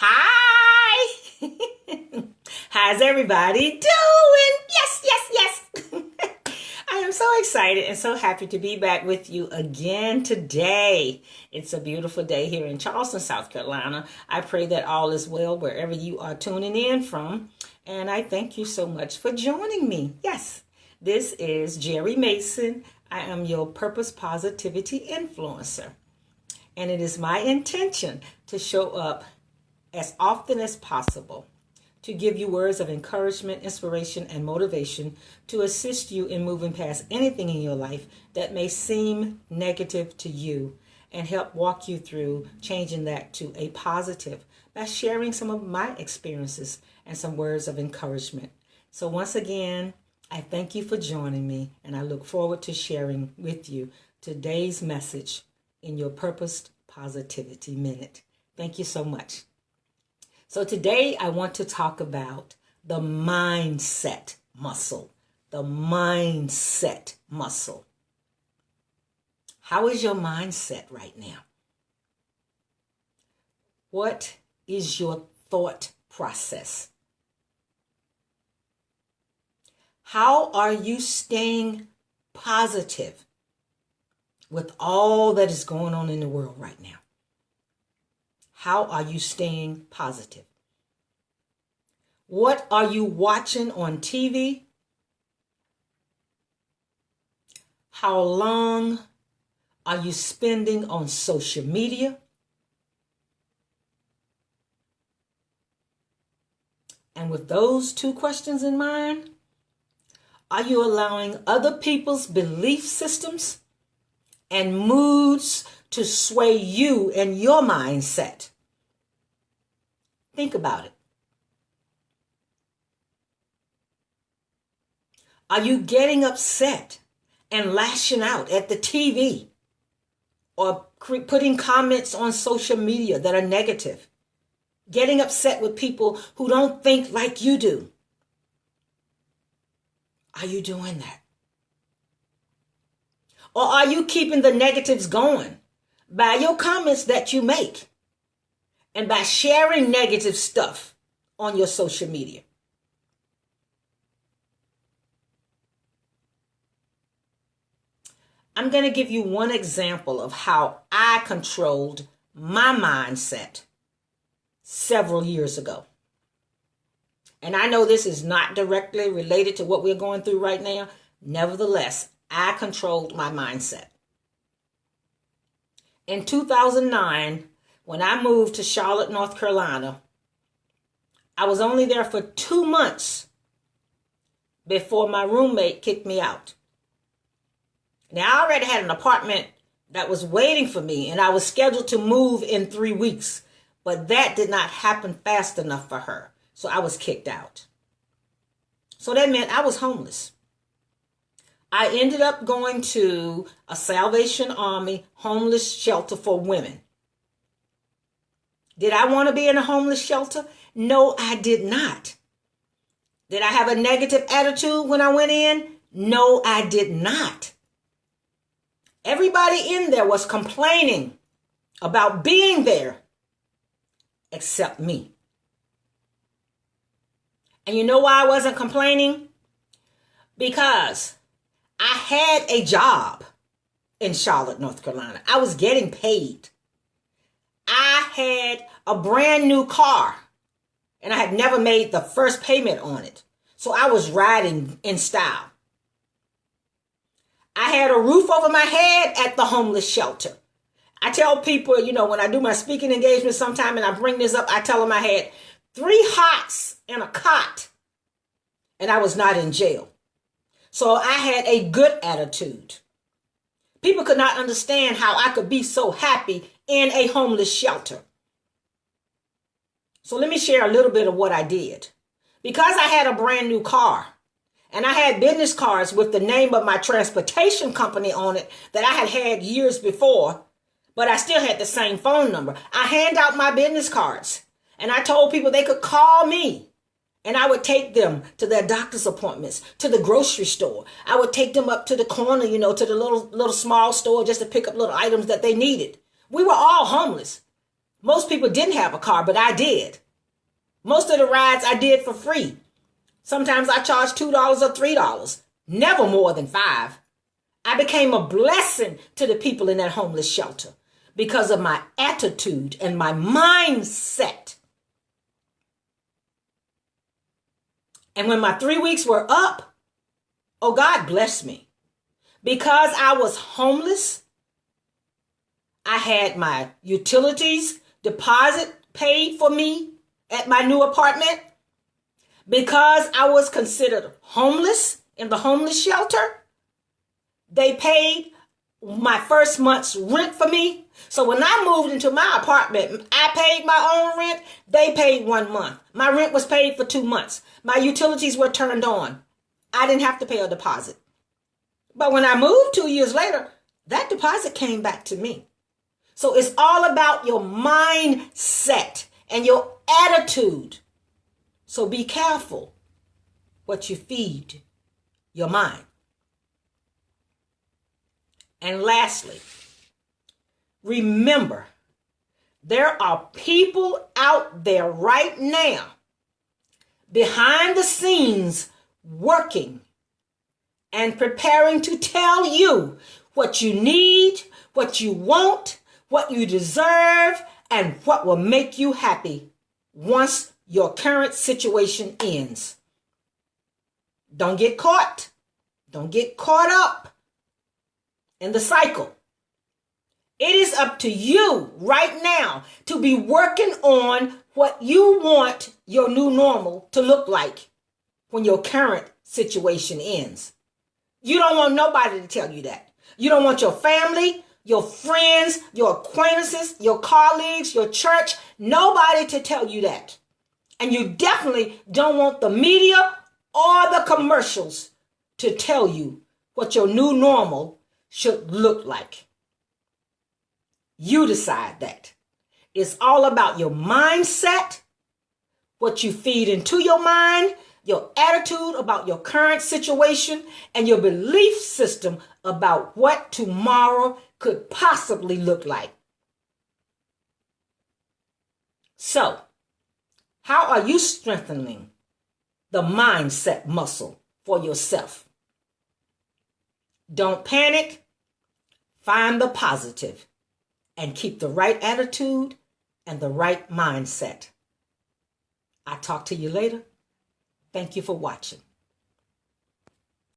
Hi! How's everybody doing? Yes, yes, yes. I am so excited and so happy to be back with you again today. It's a beautiful day here in Charleston, South Carolina. I pray that all is well wherever you are tuning in from. And I thank you so much for joining me. Yes, this is Jerry Mason. I am your Purpose Positivity Influencer. And it is my intention to show up as often as possible to give you words of encouragement, inspiration, and motivation to assist you in moving past anything in your life that may seem negative to you and help walk you through changing that to a positive by sharing some of my experiences and some words of encouragement. So once again, I thank you for joining me, and I look forward to sharing with you today's message in your Purposed Positivity Minute. Thank you so much. So today I want to talk about the mindset muscle. The mindset muscle. How is your mindset right now? What is your thought process? How are you staying positive with all that is going on in the world right now? How are you staying positive? What are you watching on TV? How long are you spending on social media? And with those two questions in mind, are you allowing other people's belief systems and moods to sway you and your mindset? Think about it. Are you getting upset and lashing out at the TV or putting comments on social media that are negative? Getting upset with people who don't think like you do? Are you doing that? Or are you keeping the negatives going by your comments that you make and by sharing negative stuff on your social media? I'm going to give you one example of how I controlled my mindset several years ago. And I know this is not directly related to what we're going through right now. Nevertheless, I controlled my mindset. In 2009, when I moved to Charlotte, North Carolina, I was only there for 2 months before my roommate kicked me out. Now, I already had an apartment that was waiting for me, and I was scheduled to move in 3 weeks, but that did not happen fast enough for her, so I was kicked out. So that meant I was homeless. I ended up going to a Salvation Army homeless shelter for women. Did I want to be in a homeless shelter? No, I did not. Did I have a negative attitude when I went in? No, I did not. Everybody in there was complaining about being there except me. And you know why I wasn't complaining? Because I had a job in Charlotte, North Carolina. I was getting paid. I had a brand new car, and I had never made the first payment on it. So I was riding in style. I had a roof over my head at the homeless shelter. I tell people, when I do my speaking engagement sometime and I bring this up, I tell them I had 3 hots and a cot, and I was not in jail. So I had a good attitude. People could not understand how I could be so happy in a homeless shelter. So let me share a little bit of what I did. Because I had a brand new car, and I had business cards with the name of my transportation company on it that I had had years before, but I still had the same phone number. I hand out my business cards, and I told people they could call me, and I would take them to their doctor's appointments, to the grocery store. I would take them up to the corner, to the little small store just to pick up little items that they needed. We were all homeless. Most people didn't have a car, but I did. Most of the rides I did for free. Sometimes I charged $2 or $3, never more than 5. I became a blessing to the people in that homeless shelter because of my attitude and my mindset. And when my 3 weeks were up, oh, God blessed me. Because I was homeless, I had my utilities deposit paid for me at my new apartment. Because I was considered homeless in the homeless shelter, they paid my first month's rent for me. So when I moved into my apartment, I paid my own rent. They paid 1 month. My rent was paid for 2 months. My utilities were turned on. I didn't have to pay a deposit. But when I moved 2 years later, that deposit came back to me. So it's all about your mindset and your attitude. So be careful what you feed your mind. And lastly, remember, there are people out there right now behind the scenes working and preparing to tell you what you need, what you want, what you deserve, and what will make you happy once your current situation ends. Don't get caught. Don't get caught up in the cycle. It is up to you right now to be working on what you want your new normal to look like when your current situation ends. You don't want nobody to tell you that. You don't want your family, your friends, your acquaintances, your colleagues, your church, nobody to tell you that. And you definitely don't want the media or the commercials to tell you what your new normal should look like. You decide that. It's all about your mindset, what you feed into your mind, your attitude about your current situation, and your belief system about what tomorrow could possibly look like. So, how are you strengthening the mindset muscle for yourself? Don't panic. Find the positive and keep the right attitude and the right mindset. I'll talk to you later. Thank you for watching.